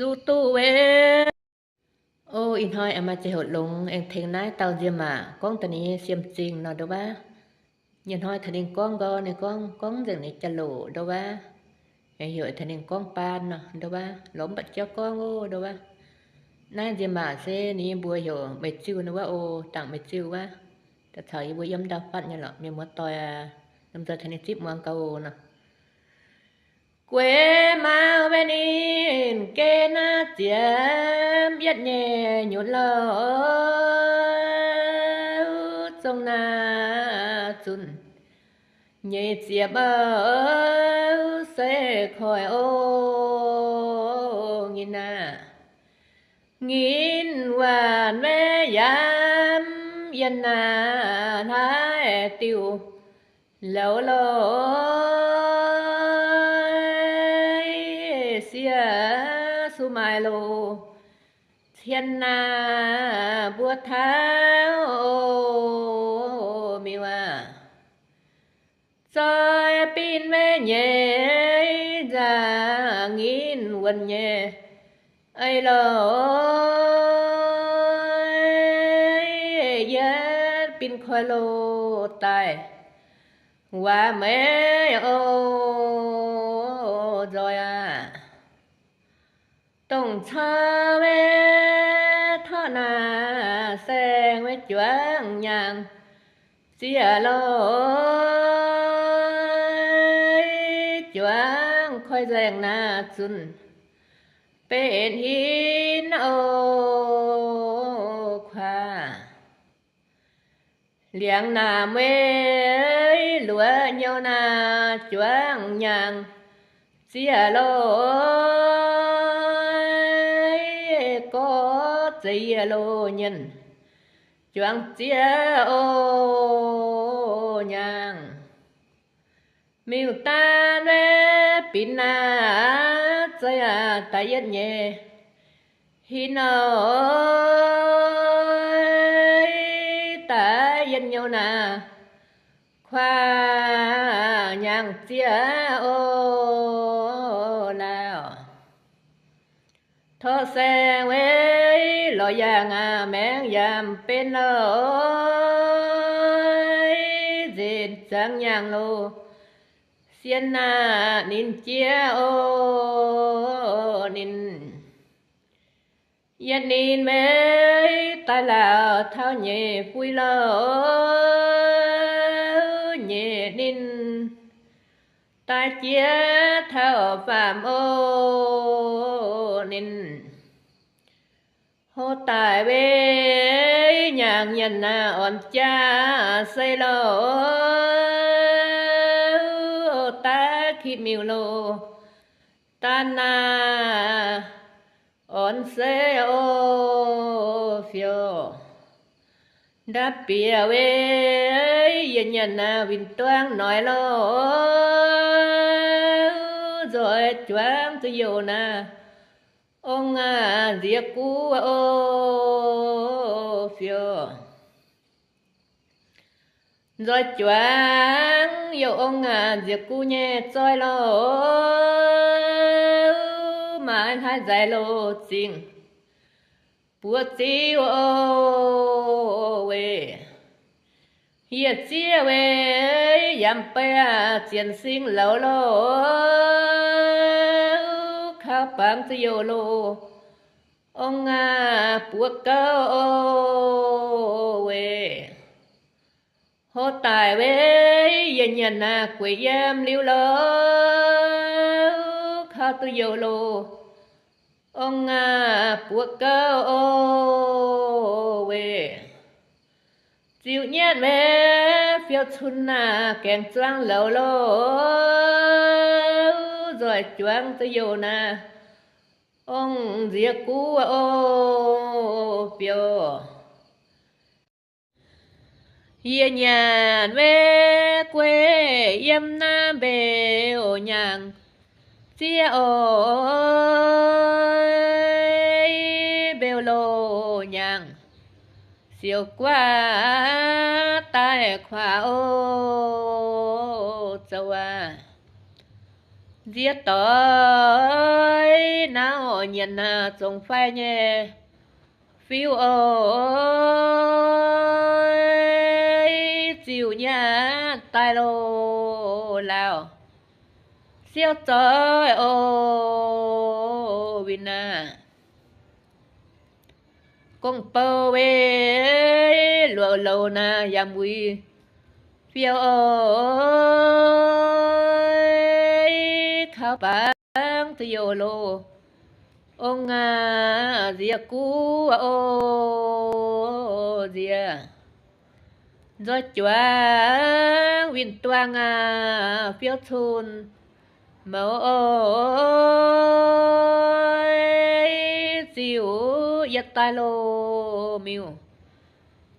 สู้ตู้เวô in hoi ama che hột lung en theng nai tao dia ma con tani xiêm ching no do ba nhìn hoi thanin con go ne con deng ni chalo do ba e hiểu thanin con pan no do ba lom bat cho con ô do ba nai dia ma se ni bua hiểu mẹ chiu no ba ô tặng mẹ chiu ba ta thầy bua yam da phát nya lo mi mo toy nam ta thanin chip muang ka ô no quê mau bên in kê na tiêm biết nhẹ nhụt lỡ trong na chun nhẹ chia bơ sẽ khỏi ô nghìn na nghìn hoàn mê yam yên na thái tiêu lâu lâu su mai lô thiên na bua tháo mi wa trời pin mê nhẹ ra nghìn quần nhẹ ai lô yết pin khoai lô tài wa mê ô rồi à tổng cha mẹ thọ na sen với choáng nhang chia lối choáng khói rèn na chunเป็นหินโอควาเลี้ยงนาเมยหลัวเหนียวนาจ้วงยางเสียโลก็เสียโลยันจ้วงเสียโอยางมิวตาเวปินาใจตายเย่หินตายเยานาควายางเสียโอแล้วทอแสงเวลอยางแมงยามเป็นเลยเจ็ดจังยางโลเสียนนานินเจียโอนินยันนินเมยตายแล้วเท่าเย่ปุยเลอเย่นินตายเจียเท่าฟามโอนินโหตายเวยยางยันนาอ่อนจ้าใส่โลตาคิดมิวโลตานาอ่อนเซโอฟิโอดับเปียเวยันยันนาวินตวงหน่อยโลrồi choángจะอยู่นะองเรียกกูโอฟิโอrồi choáng yêu ông diệt cu nhẹ trôi lo mà anh hai dài lô chính bùa chiu ô về hiệt chia về yam pe chiến sinh lâu lô khá bám cho yêu lô ông bùa cao ô về hô tài với dân nhân quỷ giam liêu lơ khá tu dầu lô ông buộc cao ô về chịu nhét mê phiêu chun kèm choáng lâu lô rồi choáng tu dầu ông diệt cú ô phiêu hiền nhàn về quê yếm na bề ô nhàng chia ôi bèo lô nhàng siêu quá tai khóa ô châu giết tới nào ញាນណាจงไฟแย่ฟิวโอจิวญาตายโลแล้วเสียวจอยโอวินากงเปเวลัวโลนายามวีฟิวโอข้าวปังตโยโลองงาเสียกูโอเสียจอยจวงวินตัวงาเฟียวทุนเมาโอจิวยัดตายโลมิว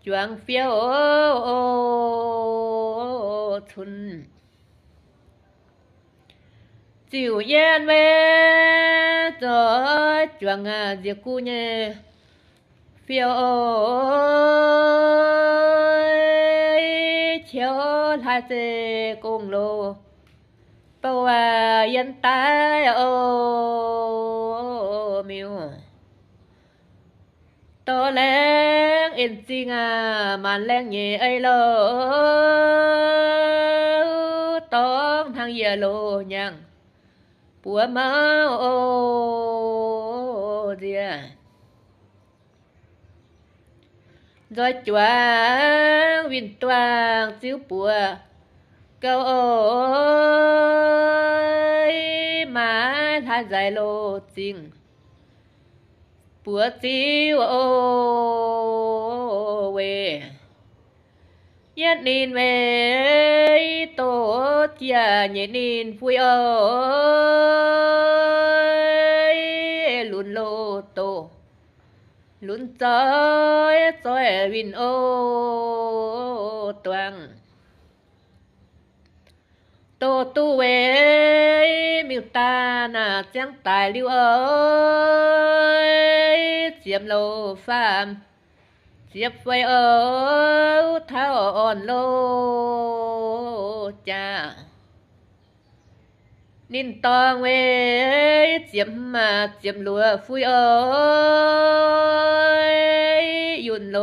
จวงเฟียวโอทุนจิวเย็นเวจอยจวงเสียกูเนี่ยเฟียวเชียวทาเจกงโลปะว่ายันตายโอมิวตอแรงเอ็นจิงมันแรงเย่ไอโลต้องทางเยโลยังปัวเมาโอเดียจอยจวงวินตวงจิ้วปัวเกาโอมาทาใจโลจริงปัวจิ้วโอเวยัดนินเวโตเจียเยนินฟุยโอลุนโลโตลุนจอยจอยวินโอตวังโตตูเวมิวตานาจังตายลิวเอเจียมโลฟามเจียบไฟเอเท้าอ่อนโลจ้านินตองเวเจียมมาเจียมลัวฟุยยุนโล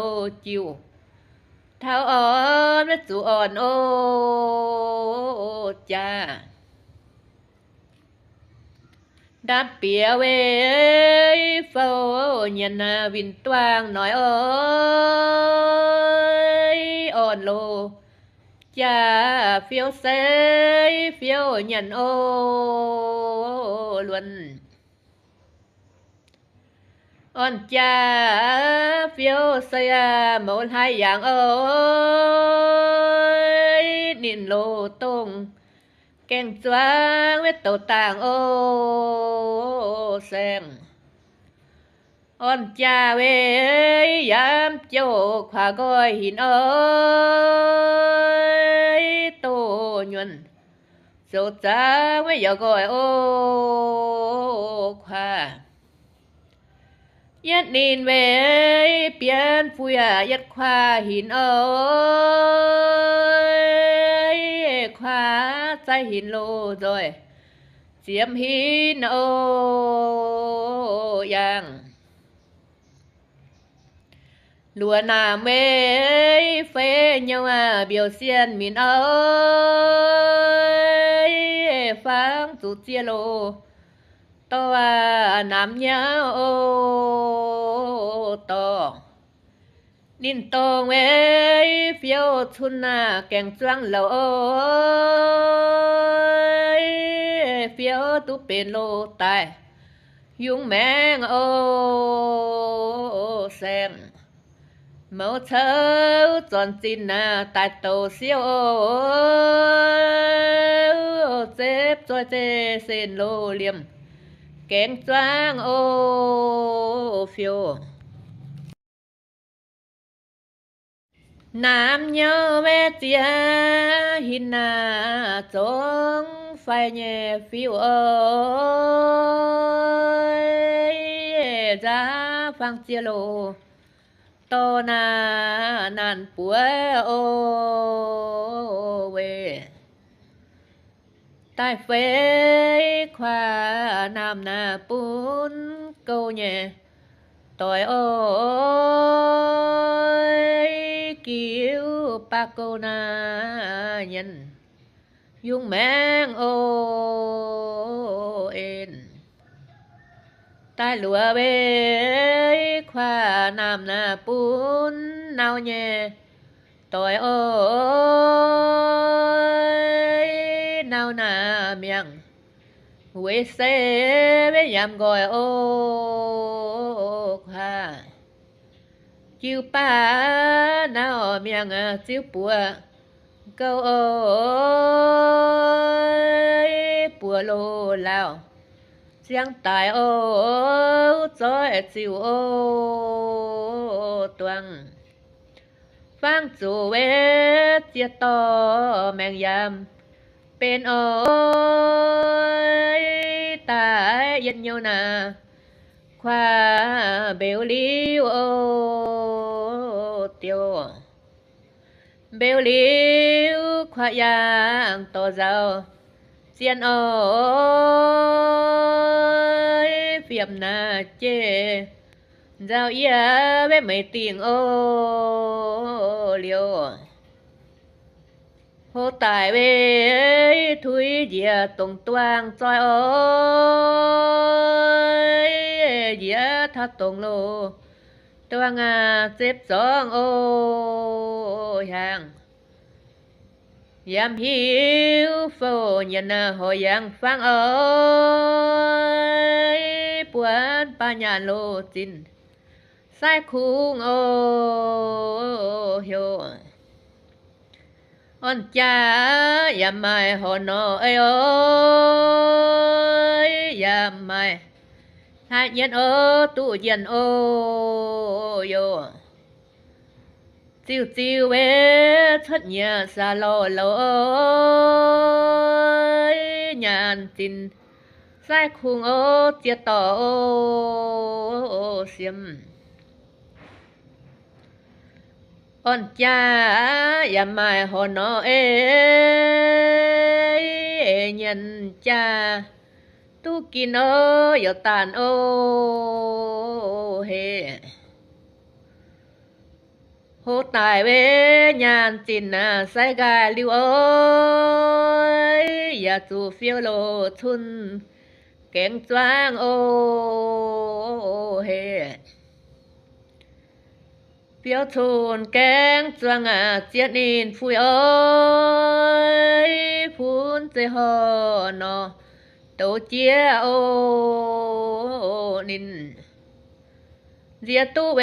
จิวเท้าอ่อนและจูอ่อนโอจ้าดาเปียเวเฝ้าเย็นวินตวางหน่อยอ่อนโลจ้าเฟียวเซเฟียวเย็นโอล้วนอ่อนจ้าเฟียวเสียหมดให้อย่างนินโลตงแกงจวงเวทโตต่างแสงอ่อนจ้าเวยามโจกขวาก้อยหินโตยวนโจจ้าไว้อย่าก้อยขวายัดนินเวเปลี่ยนฟุยยัดขวาหินขวาใจหินโลดอยเจียมหินยังลัวนาเมเฟเยวเบียวเซียนมินฟังจุเจียโลตัวน้ำยาวต่อนินตองเวเฟียวทุนแกงจวงเหลาเฟียวตุเป็นโลตายยุงแมงแสงเมาเธอจอนจินตายโตเสียวเจ็บจอยเจเส้นโลเหลี่ยมแกงจวงเฟียวน้ำเยอะเวเจียหินจงไฟแย่ฟิวจ้าฟังเจียโลโตนานปัวเว ใต้เฟขวาน้ำหน้าปุ้นเกาแย่ต่อยโอ้ยกิ้วปากเกาหน้ายันยุงแมงโอเอ็นใต้หลัวเวขวาน้ำหน้าปุ้นเนาแย่ต่อยโอ้ยเนาหน้าเมียงเวเซเวยามกอยโอ้ค่ะจิ้วป้าเนาเมียงจิ้วปัวเกาโอ้ยปัวโลแล้วเสียงตายโอ้จ้อยจิวโอ้ตวงฟังจูเวเจียต่อแมงยามเป็นโอ้ยตายยันโยนาควาเบลลิวโอเตียวเบลลิวควายางต่อเจ้าเจียนโอ้ยเฟียมนาเจเจ้าเอียเวไม่ติงโอเลียวโหตายเวทุยเหยียตรงตวางจอยโอ้ยเหยียทัดตรงโลตวงเจ็บสองโอ้ยางยามหิวโฟยันหอยังฟังโอ้ยปวนปัญญาโลจินสายคุงโอ้โยอ่อนจ้ายามไม่หอนอเอ้ยโอ้ยยามไม่ถ้าเย็นโอ้ตู้เย็นโอ้โยจิวจิวเวชัดเนี่ยสาโลโลยานจินสายคุงโอ้เจียต่อโอ้เสียมอ่อนจ้ายามไม่หอนอเอ้ยยันจ้าตู้กินโอ้ยตานโอ้เฮโหตายเวยานจินใส่กายลิวโอ้ยอย่าจูเฟียวโลทุนแกงจวางโอ้เฮเฟียวทุนแกงจวงเจียนินฟุยโอ้ยพูนเจฮอนอโตเจียโอ้นินเจียตู้เว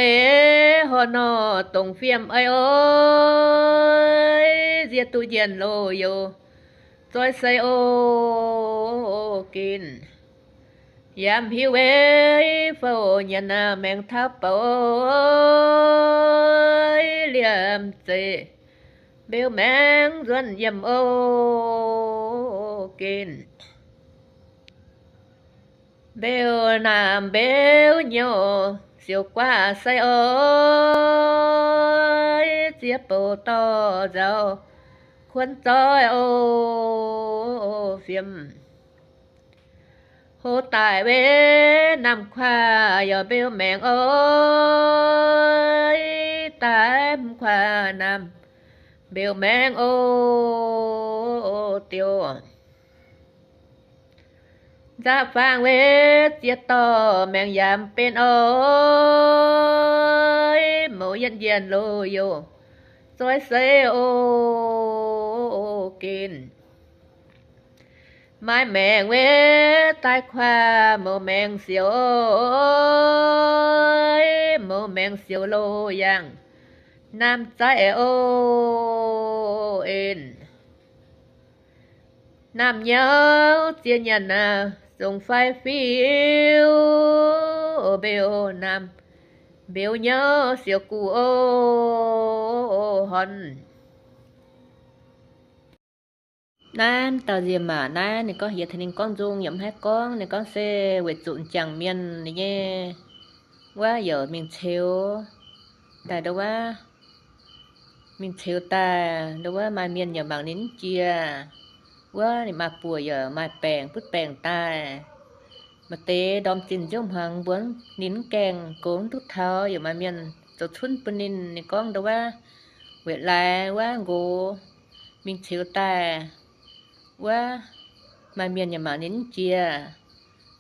หอนอตรงเฟียมไอโอ้ยเจียตู้เย็นโลโยจอยใส่โอกินยามหิวเวเฝ้ายันแมงทับโอ้ยเหลี่ยมเจเบลแมงรวนยำโอกินเบลน้ำเบลโยเสียวกว่าใส่โอ้ยเจียโปต่อเจ้าควรจอยโอเฟียมโหตายเวนำควายอเบลแมงโอ้ยตายควานำเบลแมงโอเตียวจะฟังเวเจียต่อแมงยามเป็นโอ้ยหมูเย็นเย็นโลโยซอยเซโอกินไม้แมงเวตายควาหมูแมงเสียวหมูแมงเสียวโลยังน้ำใจโอเอ็นน้ำเยาวเจียนยันส่งไฟฟิวเบลน้ำเบลเยาวเสียวกูโอฮอนnan tao gì mà nan này có hiện thành con dung nhậm hai con này con xe quệt trụn chẳng miên này nghe quá giờ mình chiếu tại đâu quá mình chiếu ta đâu quá mai miên nhà bằng đến chia ว่านี่มาป่วยมาแปลงพุดแปลงตายมาเตดอมจินจมหังบวนนินแกงโกงทุกเท้าอย่ามาเมียนเจ้าทุนปนินนี่ก้องดว่าเวลาว่าโกมิงเชียวตายว่ามาเมียนอย่ามานินเจีย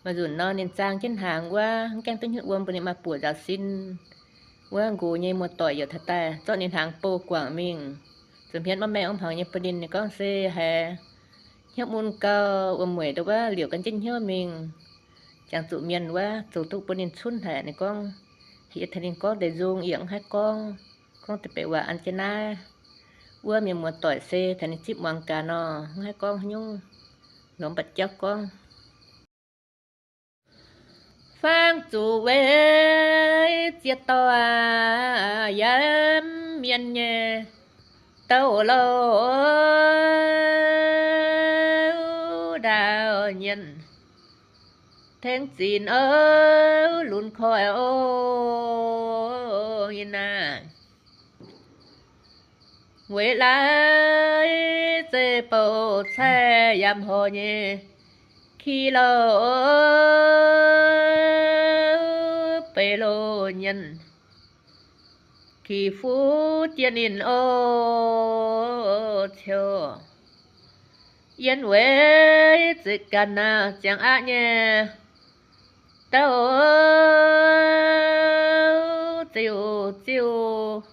มาจุนนอนนินจางเช่นหางว่าแกงตึงหืออวมปนิมาป่วยดาซินว่าโกใหญ่หมดต่อยอยู่ทะตาเจ้านินหางโปกว่างมิงจนเพียนมาแม่อมหังอย่าปนินนี่ก้องเซแฮเฮียมุนก็อมหวยดว่าเหลียวกันจิ้นเฮียมิงchẳng tự miềnว่าtổ tục bên in xuân hè này con hiện thành con để dùng yếng hai con tự phảiว่าอันเจนาว่ามีมัวต่อยเซthànhจิบมังกาเนาะให้con nhung lom bạch chóc con phang chủ về chia to yếm miền nhẹ tàu lâu đào nhân Thang xin luôn khói yên à Quê lại dê bầu xe yam hồ nhé Khi lô bê lô nhân Khi phút yên in thiêu Yên quê dịch gần chẳng á nhé Tao tiêu tiêu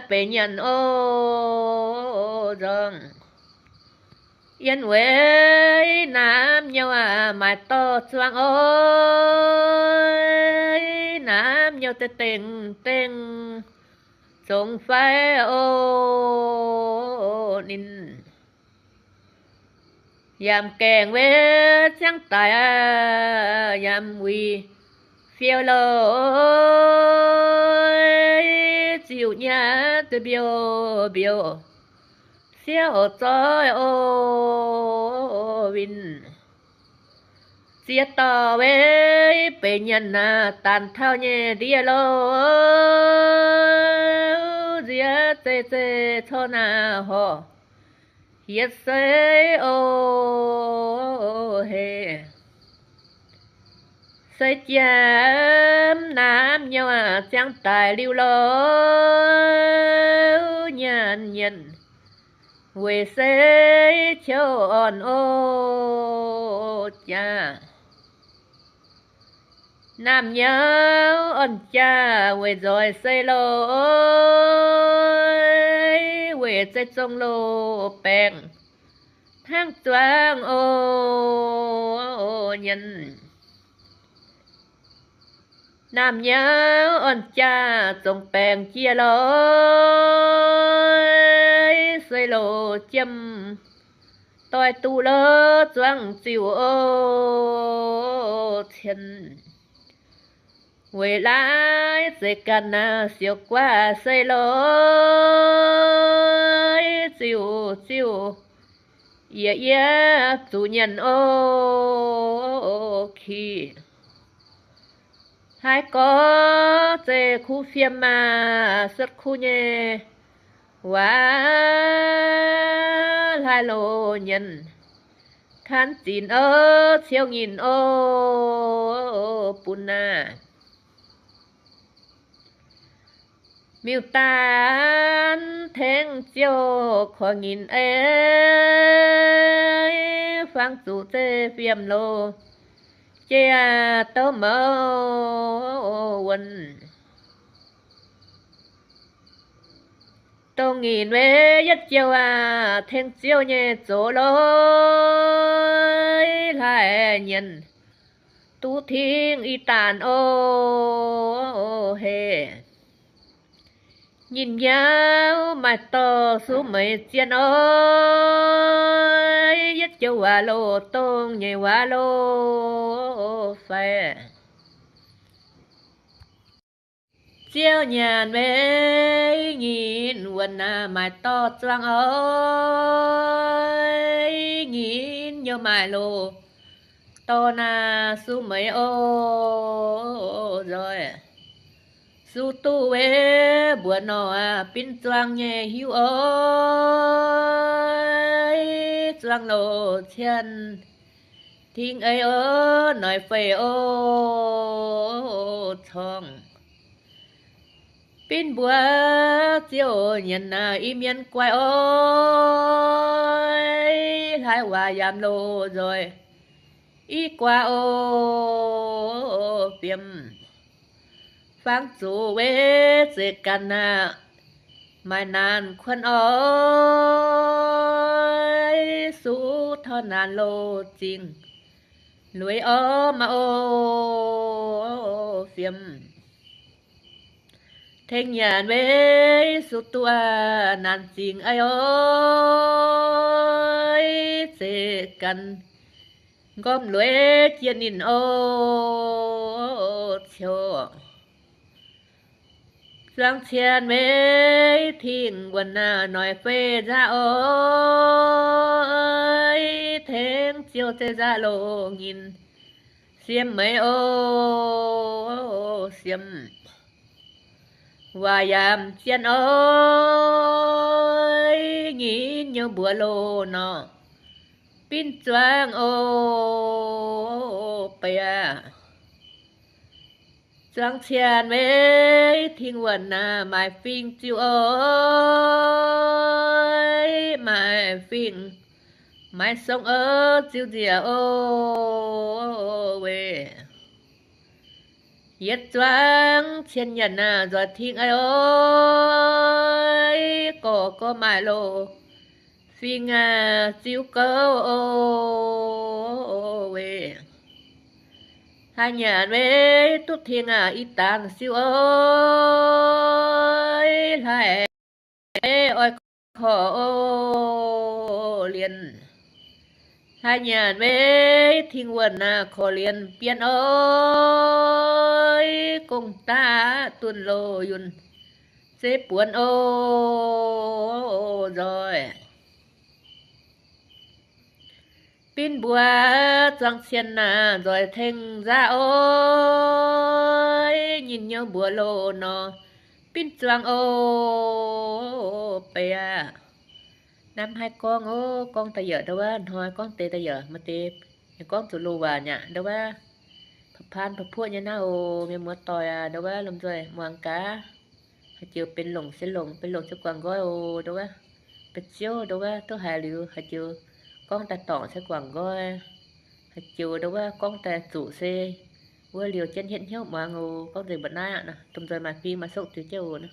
bề nhân rằng yên quê nam nhau mà to choang ơi nam nhau tê tình tình sống phải nín yam kèng với trắng tài yam quỳ phiêu lối chịu nhá từ biểu biểu phiêu trói vinh chia tỏ với bề nhân tàn thao nhẹ đĩa lô dĩa tê tê thô họ Yes, say, hey. Say chám nam nhau chẳng tài lưu lối nhàn nhận. Quê say châu on cha. Nam nhau on cha quê rồi say lối. Quê say trong lô bèn. Thang choang nhân Nam nhớ on cha trong bèn chia lối Xoay lô châm Tôi tu lơ choang chiều thiên Quê lại sẽ cần siêu qua xoay lối chiều chiều chủ nhân khi hai có chế khu phiêm mà xuất khu nhé quá hai lô nhân khán chín chiêu nghìn bùn miêu tán thèn chiêu khó nghìn phang chủ tê phiêm lô chê tớ mơ quần tô nghìn về nhất chiêu thèn chiêu nhẹ chỗ lối lại nhân tu thiên y tàn hề nhìn nhau mà to số mấy chiên ơi nhất châu hòa lô tôn nhảy hòa lô phè chiêu nhàn về nhìn quần mà to choang ơi nhìn nhau mà lô to số mấy rồi สู่ตู้เวบัวนอปิ้นจวงแย่หิวโอ้ยจวงโลเชียนทิ้งเอ้ยหน่อยเฟยทองปิ้นบัวเจียวเย็นอีเมียนกวายโอ้ยหายว่ายามโลจอยอีกว่าเปียมฟังจูเวเจกันไม่นานควันอ้อยสู้เท่านานโลจริงรวยมาเฟียมเทงยานเวสุดตัวนานจริงไอ้เจกันก้มรวยเจียนินเชียวสังเชียนเวทิ้งวันหน้าหน่อยเฟจ้าเทงเจียวเจจ้าโลงินเสียมไม่เสียมวายามเจียนงินเยบัวโลนอปิ้นจวงเปียจังเชียนเวทิ้งวันหน้าหมายฟิงจิวหมายฟิงหมายส่งจิวเดียวเวเย็ดจวงเชียนยันจอดทิ้งก็หมายโลฟิงจิวเกเวหาญาณเวทุกเทียงอีตานสิวหายอ้อยขอเรียนหาญาณเวทิ้งวันขอเรียนเปลี่ยนกงตาตุนโลยุนเสปวนจอยปิ้นบัวจังเชียนจอยเทงจ้ายินเยาบัวโลนอปิ้นจวงเปียน้ำให้กองกองตะเยอะเด้อว่าหอยกองเตตะเยอะมาเตกองจุลูว่าเนี่ยเด้อว่าพานพวกเนี่ยเมียมัวต่อยเด้อว่าลมจอยมวงกาให้เจียวเป็นหลงเส้นหลงเป็นหลงจะกวางก้อยเด้อว่าเป็ดเจียวเด้อว่าตัวหายหลิวให้เจียวcon ta tỏ sẽ quảng gọi chiều đâu á con ta chủ xe vừa liều chân hiện hiệu mà ngô con gì bận ai ạ nè tầm giờ mà phim mà sốc từ chiều nữa